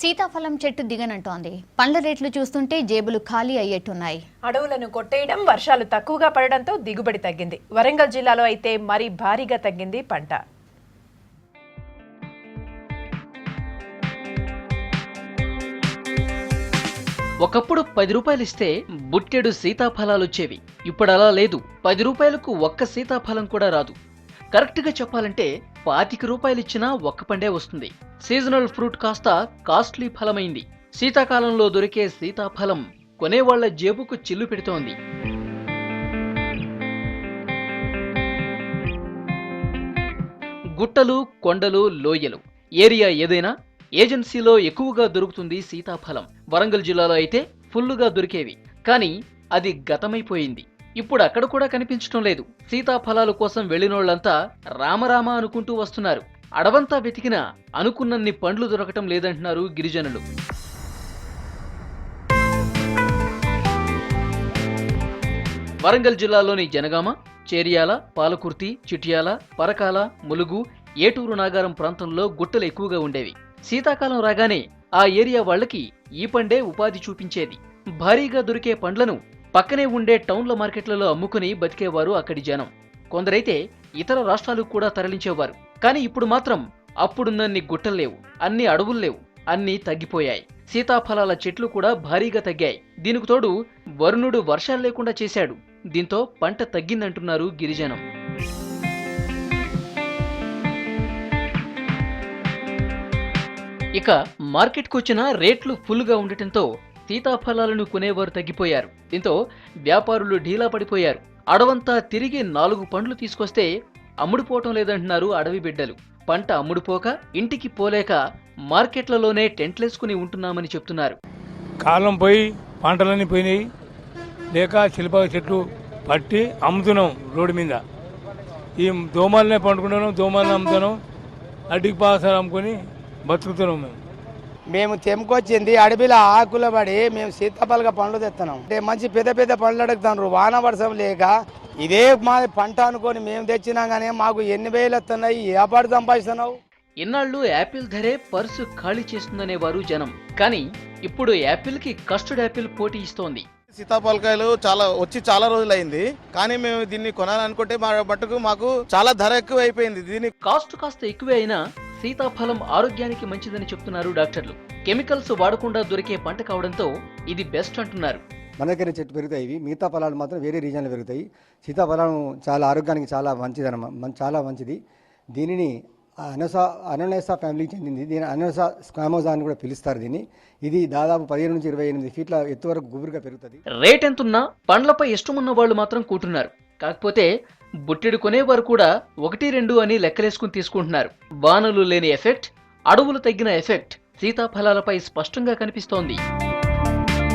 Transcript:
సీతాఫలం చెట్టు దిగనంటోంది. పండ్ల రేట్లు చూస్తుంటే జేబులు ఖాళీ అయ్యేట్టున్నాయి. అడవులను కొట్టేయడం, వర్షాలు తక్కువగా పడడంతో దిగుబడి తగ్గింది. వరంగల్ జిల్లాలో అయితే మరీ భారీగా తగ్గింది పంట. ఒకప్పుడు 10 రూపాయలు ఇస్తే బుట్టెడు సీతాఫలాలు వచ్చేవి. ఇప్పుడు అలా లేదు. 10 రూపాయలకు ఒక్క సీతాఫలం కూడా రాదు. కరెక్ట్గా చెప్పాలంటే 25 రూపాయలు ఇచ్చినా ఒక్క పండే వస్తుంది. సీజనల్ ఫ్రూట్ కాస్త కాస్ట్లీ ఫలమైంది. శీతాకాలంలో దొరికే సీతాఫలం కొనేవాళ్ల జేబుకు చిల్లు పెడుతోంది. గుట్టలు, కొండలు, లోయలు ఏరియా ఏదైనా ఏజెన్సీలో ఎక్కువగా దొరుకుతుంది సీతాఫలం. వరంగల్ జిల్లాలో అయితే ఫుల్లుగా దొరికేవి. కానీ అది గతమైపోయింది. ఇప్పుడు అక్కడ కూడా కనిపించడం లేదు. సీతాఫలాల కోసం వెళ్లినోళ్లంతా రామరామ అనుకుంటూ వస్తున్నారు. అడవంతా వెతికినా అనుకున్నన్ని పండ్లు దొరకటం లేదంటున్నారు గిరిజనులు. వరంగల్ జిల్లాలోని జనగామ, చేర్యాల, పాలకుర్తి, చిట్యాల, పరకాల, ములుగు, ఏటూరు నాగారం ప్రాంతంలో గుట్టలు ఎక్కువగా ఉండేవి. శీతాకాలం రాగానే ఆ ఏరియా వాళ్లకి ఈ పండే ఉపాధి చూపించేది. భారీగా దొరికే పండ్లను పక్కనే ఉండే టౌన్ల మార్కెట్లలో అమ్ముకుని బతికేవారు అక్కడి జనం. కొందరైతే ఇతర రాష్ట్రాలకు కూడా తరలించేవారు. కానీ ఇప్పుడు మాత్రం అప్పుడున్నన్ని గుట్టల్లేవు, అన్ని అడవుల్లేవు, అన్నీ తగ్గిపోయాయి. సీతాఫలాల చెట్లు కూడా భారీగా తగ్గాయి. దీనికి తోడు వరుణుడు వర్షాలు లేకుండా చేశాడు. దీంతో పంట తగ్గిందంటున్నారు గిరిజనం. ఇక మార్కెట్కు వచ్చిన రేట్లు ఫుల్గా ఉండటంతో సీతాఫలాలను కొనేవారు తగ్గిపోయారు. దీంతో వ్యాపారులు ఢీలా పడిపోయారు. అడవంతా తిరిగి 4 పండ్లు తీసుకొస్తే అమ్ముడుపోవటం లేదంటున్నారు అడవి బిడ్డలు. పంట అమ్ముడుపోక ఇంటికి పోలేక మార్కెట్లలోనే టెంట్లేసుకుని ఉంటున్నామని చెప్తున్నారు. కాలం పోయి పంటలన్నీ పోయినాయి, లేక శిల్ప చెట్లు పట్టి అమ్ముతున్నాం రోడ్డు మీద. ఈ దోమాలనే పండుకుంటున్నాం, దోమాలని అమ్ముతున్నాం, అడ్డికి పాసాలు అమ్ముకొని బతుకుతున్నాం. మేము తెంపుకొచ్చింది అడవిలో ఆకుల పడి మేము సీతాఫలగా పండ్లు తెస్తున్నాం. అంటే మంచి పెద్ద పెద్ద పండ్లు అడుగుతున్నారు. వాన వర్షం లేక ఇదే మా పంట అనుకొని మేము తెచ్చినా కానీ మాకు ఎన్ని వేలు వస్తున్నాయి, ఏ పాటు సంపాదిస్తున్నావు. ఇన్నాళ్లు యాపిల్ ధరే పర్సు ఖాళీ చేస్తుందనేవారు జనం. కానీ ఇప్పుడు యాపిల్ కి కస్టర్డ్ యాపిల్ పోటీ ఇస్తోంది. సీతాఫలకాయలు చాలా రోజులు అయింది. కానీ మేము దీన్ని కొనాలనుకుంటే మా మట్టుకు మాకు చాలా ధర ఎక్కువ అయిపోయింది. దీని కాస్ట్ కాస్త ఎక్కువే అయినా సీతాఫలం ఆరోగ్యానికి మంచిదని చెప్తున్నారు డాక్టర్లు. కెమికల్స్ వాడకుండా దొరికే పంట కావడంతో ఇది బెస్ట్ అంటున్నారు. మన దగ్గర చెట్టు పెరుగుతాయి ఇవి, మిగతా ఫలాలు మాత్రం వేరే రీజన్లో పెరుగుతాయి. సీతాఫలం చాలా ఆరోగ్యానికి చాలా చాలా మంచిది. దీనిని అనోనేసా ఫ్యామిలీకి చెందింది. దీని అనోనేసా స్క్వామోజా అని కూడా పిలుస్తారు దీన్ని. ఇది దాదాపు 15 నుంచి 28 ఫీట్ల ఎత్తు వరకు గుబురుగా పెరుగుతుంది. రేట్ ఎంతున్నా పండ్లపై ఇష్టమున్న వాళ్ళు మాత్రం కూటున్నారు. కాకపోతే బుట్టెడు కొనేవారు కూడా 1-2 అని లెక్కలేసుకుని తీసుకుంటున్నారు. వానలు లేని ఎఫెక్ట్, అడవులు తగ్గిన ఎఫెక్ట్ సీతాఫలాలపై స్పష్టంగా కనిపిస్తోంది.